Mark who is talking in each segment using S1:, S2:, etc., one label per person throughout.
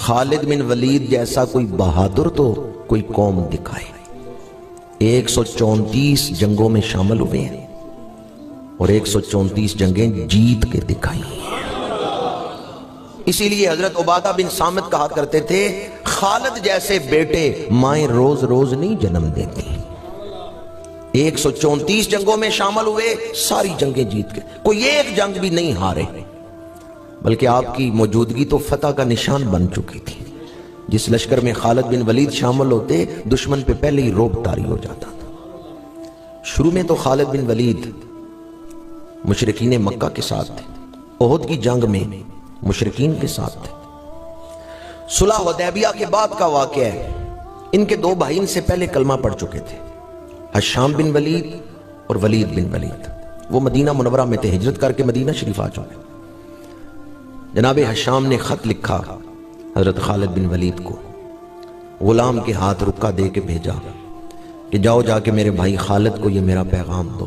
S1: खालिद बिन वलीद जैसा कोई बहादुर तो कोई कौम दिखाए। 134 जंगों में शामिल हुए हैं और 134 जंगें जीत के दिखाई। इसीलिए हजरत उबादा बिन सामित कहा करते थे, खालिद जैसे बेटे माएं रोज रोज नहीं जन्म देती। 134 जंगों में शामिल हुए, सारी जंगें जीत के, कोई एक जंग भी नहीं हारे, बल्कि आपकी मौजूदगी तो फतह का निशान बन चुकी थी। जिस लश्कर में खालिद बिन वलीद शामिल होते, दुश्मन पे पहले ही रोब तारी हो जाता था। शुरू में तो खालिद बिन वलीद मुशरिकीन मक्का के साथ थे, ओहद की जंग में मुशरिकीन के साथ थे। सुलह हुदैबिया के बाद का वाक़या है, इनके दो भाई इनसे पहले कलमा पढ़ चुके थे, हशाम बिन वलीद और वलीद बिन वलीद। वो मदीना मुनव्वरा में थे, हिजरत करके मदीना शरीफ आ चुके। जनाब हशाम ने खत लिखा हजरत खालिद बिन वलीद को, गुलाम के हाथ रुक्का दे के भेजा कि जाओ जाके मेरे भाई खालिद को ये मेरा पैगाम दो।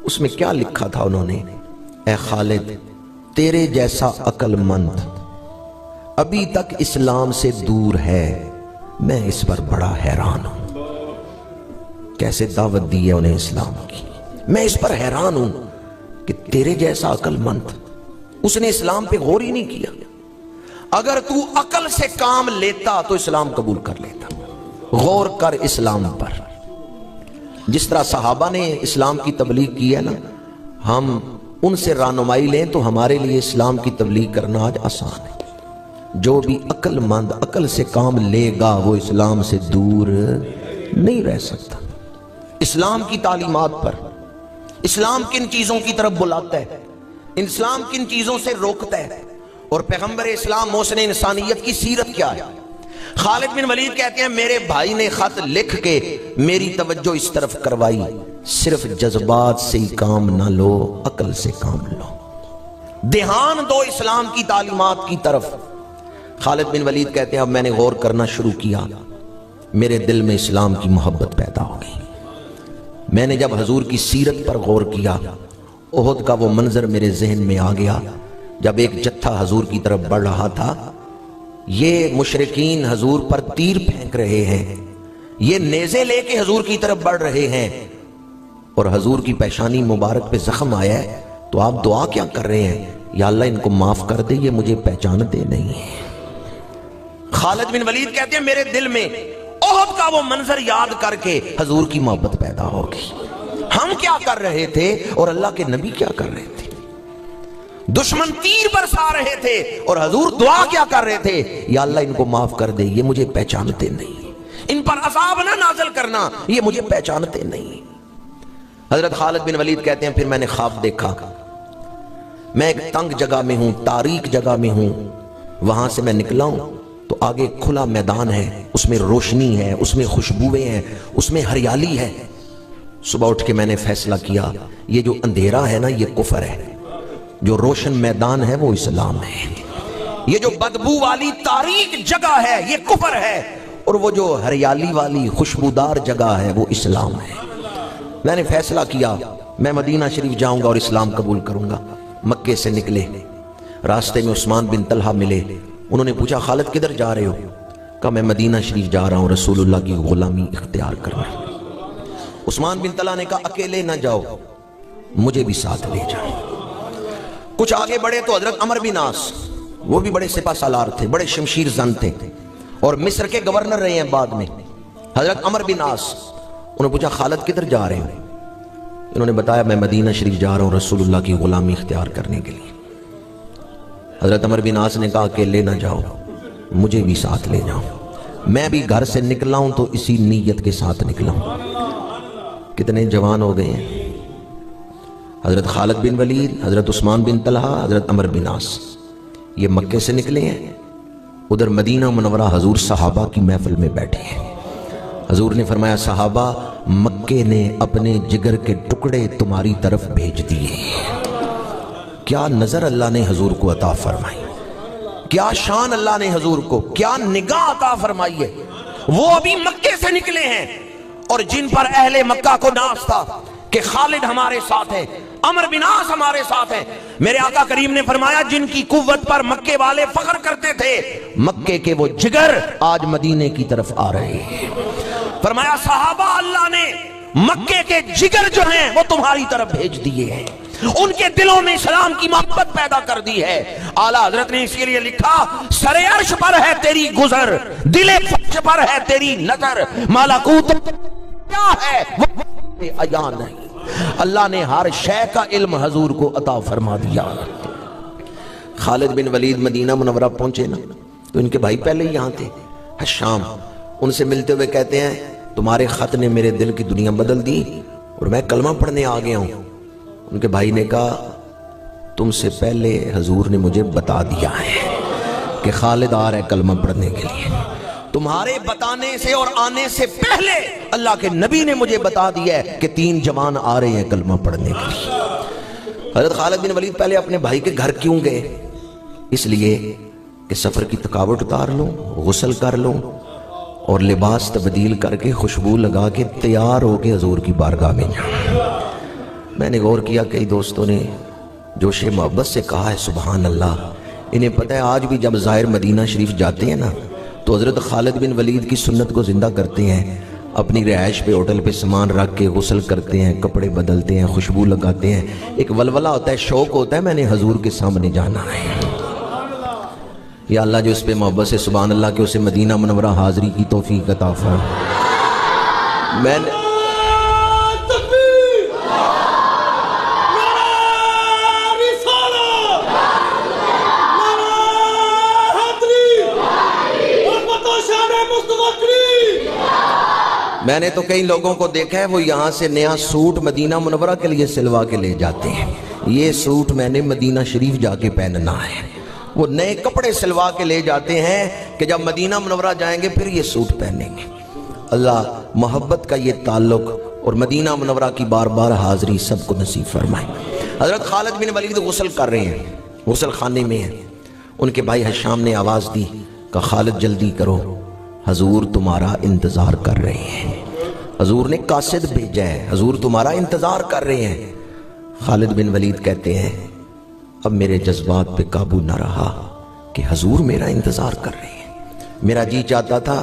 S1: उसमें क्या लिखा था उन्होंने, ए खालिद, तेरे जैसा अक्लमंद अभी तक इस्लाम से दूर है, मैं इस पर बड़ा हैरान हूं। कैसे दावत दी है उन्हें इस्लाम की, मैं इस पर हैरान हूं कि तेरे जैसा अक्लमंद, उसने इस्लाम पे गौर ही नहीं किया। अगर तू अकल से काम लेता तो इस्लाम कबूल कर लेता। गौर कर इस्लाम पर। जिस तरह सहाबा ने इस्लाम की तबलीग की है ना, हम उनसे रहनुमाई लें तो हमारे लिए इस्लाम की तबलीग करना आज आसान है। जो भी अक्लमंद अकल से काम लेगा वो इस्लाम से दूर नहीं रह सकता। इस्लाम की तालीमात पर, इस्लाम किन चीजों की तरफ बुलाता है, इस्लाम किन चीजों से रोकता है, और पैगंबर इस्लाम मोहसिन इंसानियत की सीरत क्या है। खालिद बिन वलीद कहते हैं, मेरे भाई ने खत लिख के मेरी तवज्जो इस तरफ करवाई, सिर्फ जज्बात से ही काम ना लो, अकल से काम लो, ध्यान दो इस्लाम की तालीमात की तरफ। खालिद बिन वलीद कहते हैं, अब मैंने गौर करना शुरू किया, मेरे दिल में इस्लाम की मोहब्बत पैदा हो गई। मैंने जब हजूर की सीरत पर गौर किया, ओहद का वो मंजर मेरे जहन में आ गया, जब एक जत्था हजूर की तरफ बढ़ रहा था। ये मुशरिकीन हजूर पर तीर फेंक रहे हैं, ये नेज़े लेके हजूर की तरफ बढ़ रहे हैं, और हजूर की पेशानी मुबारक पे जख्म आया है, तो आप दुआ क्या कर रहे हैं, या अल्लाह इनको माफ कर दे, ये मुझे पहचानते नहीं है। खालिद बिन वलीद कहते हैं, मेरे दिल में ओहद का वो मंजर याद करके हजूर की मोहब्बत पैदा हो गई। हम क्या कर रहे थे और अल्लाह के नबी क्या कर रहे थे। दुश्मन तीर बरसा रहे थे और हजूर दुआ क्या कर रहे थे, या अल्लाह इनको माफ कर दे, ये मुझे पहचानते नहीं, इन पर अज़ाब ना नाज़िल करना, ये मुझे पहचानते नहीं। हजरत खालिद बिन वलीद कहते हैं, फिर मैंने ख्वाब देखा, मैं एक तंग जगह में हूं, तारीक जगह में हूं, वहां से मैं निकला हूं तो आगे खुला मैदान है, उसमें रोशनी है, उसमें खुशबुएं हैं, उसमें हरियाली है। सुबह उठ के मैंने फैसला किया, ये जो अंधेरा है ना ये कुफर है, जो रोशन मैदान है वो इस्लाम है, ये जो बदबू वाली तारीक जगह है ये कुफर है, और वो जो हरियाली वाली खुशबूदार जगह है वो इस्लाम है। मैंने फैसला किया, मैं मदीना शरीफ जाऊंगा और इस्लाम कबूल करूंगा। मक्के से निकले, रास्ते में उस्मान बिन तलहा मिले, उन्होंने पूछा, खालिद किधर जा रहे हो? कहा, मैं मदीना शरीफ जा रहा हूं रसूलुल्लाह की गुलामी इख्तियार करना। उस्मान बिन तलहा ने कहा, अकेले ना जाओ, मुझे भी साथ ले जाओ। कुछ आगे बढ़े तो हजरत अमर बिन आस, वो भी बड़े सिपा सालार थे, बड़े शमशीर जन थे, और मिस्र के गवर्नर रहे हैं बाद में। हजरत अमर बिन आस, उन्होंने पूछा, खालिद किधर जा रहे हो? इन्होंने बताया, मैं मदीना शरीफ जा रहा हूं रसूलुल्लाह की गुलामी इख्तियार करने के लिए। हजरत अमर बिन आस ने कहा, अकेले ना जाओ, मुझे भी साथ ले जाओ, मैं भी घर से निकला हूं तो इसी नीयत के साथ निकला हूं। कितने जवान हो गए हैं, हजरत खालिद बिन वलीद, हजरत उस्मान बिन तलहा, हजरत अमर बिन आस, ये मक्के से निकले हैं। उधर मदीना मुनव्वरा हजूर सहाबा की महफिल में बैठे हैं। हजूर ने फरमाया, सहाबा, मक्के ने अपने जिगर के टुकड़े तुम्हारी तरफ भेज दिए। क्या नजर अल्लाह ने हजूर को अता फरमाई, क्या शान अल्लाह ने हजूर को, क्या निगाह अता फरमाई है। वो अभी मक्के से निकले हैं, और जिन पर अहले मक्का को नाज था कि खालिद हमारे साथ है, अमर बिन आस हमारे साथ है, मेरे आका करीम ने फरमाया जिनकी कुव्वत पर मक्के वाले फख्र करते थे, मक्के के वो जिगर आज मदीने की तरफ आ रहे हैं। फरमाया सहाबा अल्लाह ने मक्के के जिगर जो हैं वो तुम्हारी तरफ भेज दिए हैं, उनके दिलों में इस्लाम की मोहब्बत पैदा कर दी है। आला हजरत ने इसीलिए लिखा, सरे अर्श पर है तेरी गुजर, दिले फर्श पर है तेरी नजर, मालाकूत क्या है वो अया नहीं। अल्लाह ने हर शय का इल्म हजूर को अता फरमा दिया। खालिद बिन वलीद मदीना मुनव्वरा पहुंचे ना, तो इनके भाई पहले ही यहां थे, हशाम। उनसे मिलते हुए कहते हैं तुम्हारे खत ने मेरे दिल की दुनिया बदल दी और मैं कलमा पढ़ने आ गया हूं। उनके भाई ने कहा तुमसे पहले हजूर ने मुझे बता दिया है कि खालिद आ रहा है कलमा पढ़ने के लिए। तुम्हारे बताने से और आने से पहले अल्लाह के नबी ने मुझे बता दिया है कि 3 जवान आ रहे हैं कलमा पढ़ने के लिए। हजरत खालिद बिन वलीद पहले अपने भाई के घर क्यों गए? इसलिए कि सफर की थकावट उतार लो, गुस्ल कर लो और लिबास तब्दील करके खुशबू लगा के तैयार होके हजूर की बारगाह में जाओ। मैंने गौर किया कई दोस्तों ने जोशे मोहब्बत से कहा है सुबहान अल्लाह। इन्हें पता है आज भी जब ज़ाहिर मदीना शरीफ जाते हैं ना, तो हज़रत खालिद बिन वलीद की सुन्नत को ज़िंदा करते हैं। अपनी रिहाइश पे होटल पे सामान रख के गुस्ल करते हैं, कपड़े बदलते हैं, खुशबू लगाते हैं। एक वलवला होता है, शौक होता है, मैंने हजूर के सामने जाना है। या अल्लाह जो इस पे मोहब्बत से सुबहान अल्लाह के उसे मदीना मुनव्वरा हाज़री की तौफीक अता फरमा। मैंने मैंने तो कई लोगों को देखा है वो यहाँ से नया सूट मदीना मुनव्वरा के लिए सिलवा के ले जाते हैं। ये सूट मैंने मदीना शरीफ जाके पहनना है। वो नए कपड़े सिलवा के ले जाते हैं कि जब मदीना मुनव्वरा जाएंगे फिर ये सूट पहनेंगे। अल्लाह मोहब्बत का ये ताल्लुक और मदीना मुनव्वरा की बार बार हाजिरी सबको नसीब फरमाए। हजरत खालिद बिन वलीद गुस्ल कर रहे हैं, गुस्ल खाने में है। उनके भाई हशाम ने आवाज दी, कहा खालिद जल्दी करो, हजूर तुम्हारा इंतजार कर रहे हैं। हजूर ने कासिद भेजा है, हजूर तुम्हारा इंतजार कर रहे हैं। खालिद बिन वलीद कहते हैं अब मेरे जज्बात पे काबू ना रहा कि हजूर मेरा इंतजार कर रहे हैं। मेरा जी चाहता था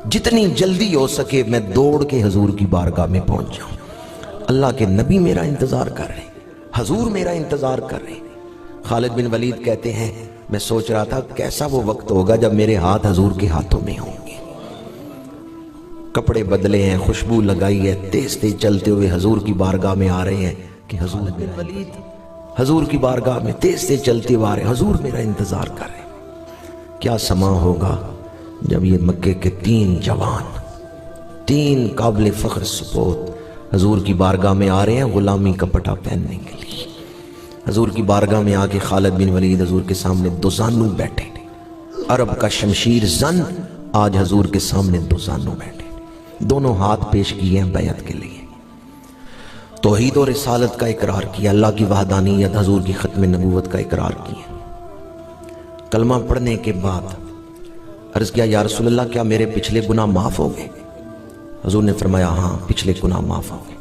S1: जितनी जल्दी हो सके मैं दौड़ के हजूर की बारगाह में पहुंच जाऊं। अल्लाह के नबी मेरा इंतजार कर रहे हैं, हजूर मेरा इंतजार कर रहे हैं। खालिद बिन वलीद कहते हैं मैं सोच रहा था कैसा वो वक्त होगा जब मेरे हाथ हजूर के हाथों में होंगे। कपड़े बदले हैं, खुशबू लगाई है, तेज तेज चलते हुए हजूर की बारगाह में आ रहे हैं कि हजूर बिन वलीद हजूर की बारगाह में तेज तेज चलते हुए आ रहे हैं, हजूर मेरा इंतजार कर रहे हैं। क्या समा होगा जब ये मक्के के 3 जवान, 3 काबिल फख्र सपूत हजूर की बारगाह में आ रहे हैं गुलामी का पटा पहनने के लिए। हजूर की बारगाह में आके खालिद बिन वलीद हजूर के सामने दोजानू बैठे। अरब का शमशीर जन आज हजूर के सामने दोजानू बैठे, दोनों हाथ पेश किए हैं बैयत के लिए। तौहीद और रिसालत का इकरार किया, अल्लाह की वहदानियत, हजूर की खत्म नबूवत का इकरार किया। कलमा पढ़ने के बाद अर्ज किया या रसूलल्लाह क्या मेरे पिछले गुनाह माफ हो गए? हजूर ने फरमाया हाँ पिछले गुनाह माफ हो गए।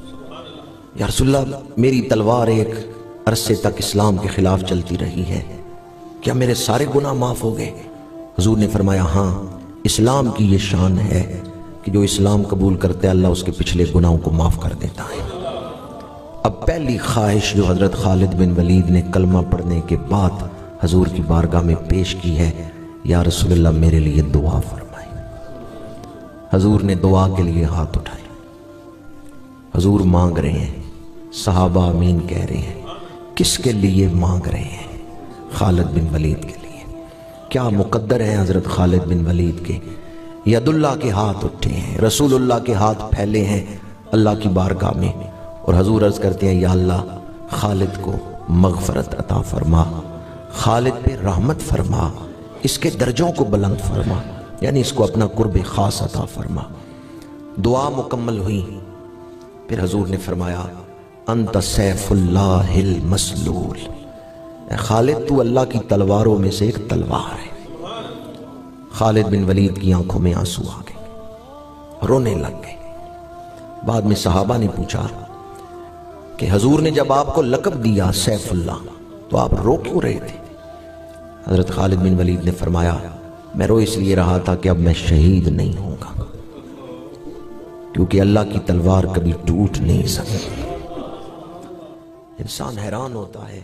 S1: या रसूलल्लाह मेरी तलवार एक अरसे तक इस्लाम के खिलाफ चलती रही है, क्या मेरे सारे गुनाह माफ हो गए? हजूर ने फरमाया हाँ इस्लाम की ये शान है कि जो इस्लाम कबूल करते अल्लाह उसके पिछले गुनाहों को माफ कर देता है। अब पहली ख्वाहिश जो हजरत खालिद बिन वलीद ने कलमा पढ़ने के बाद हजूर की बारगाह में पेश की है, या रसूलल्लाह मेरे लिए दुआ फरमाए। हजूर ने दुआ के लिए हाथ उठाए। हजूर मांग रहे हैं, सहाबा आमीन कह रहे हैं। किसके लिए मांग रहे हैं? खालिद बिन वलीद के लिए। क्या मुकद्दर है हजरत खालिद बिन वलीद के? यदुल्लाह के हाथ उठे हैं, रसूलुल्लाह के हाथ फैले हैं अल्लाह की बारगाह में, और हजूर अर्ज करते हैं या अल्लाह खालिद को मगफरत अता फरमा, खालिद पे रहमत फरमा, इसके दर्जों को बुलंद फरमा, यानी इसको अपना कुर्ब खास अता फरमा। दुआ मुकम्मल हुई। फिर हजूर ने फरमाया अंत सैफुल्लाहिल मसलूल, खालिद तू अल्लाह की तलवारों में से एक तलवार है। खालिद बिन वलीद की आंखों में आंसू आ गए, रोने लग गए। बाद में सहाबा ने पूछा कि हजूर ने जब आपको लक़ब दिया सैफुल्लाह, तो आप रो क्यों रहे थे? हजरत खालिद बिन वलीद ने फरमाया, मैं रो इसलिए रहा था कि अब मैं शहीद नहीं होऊंगा, क्योंकि अल्लाह की तलवार कभी टूट नहीं सकती। इंसान हैरान होता है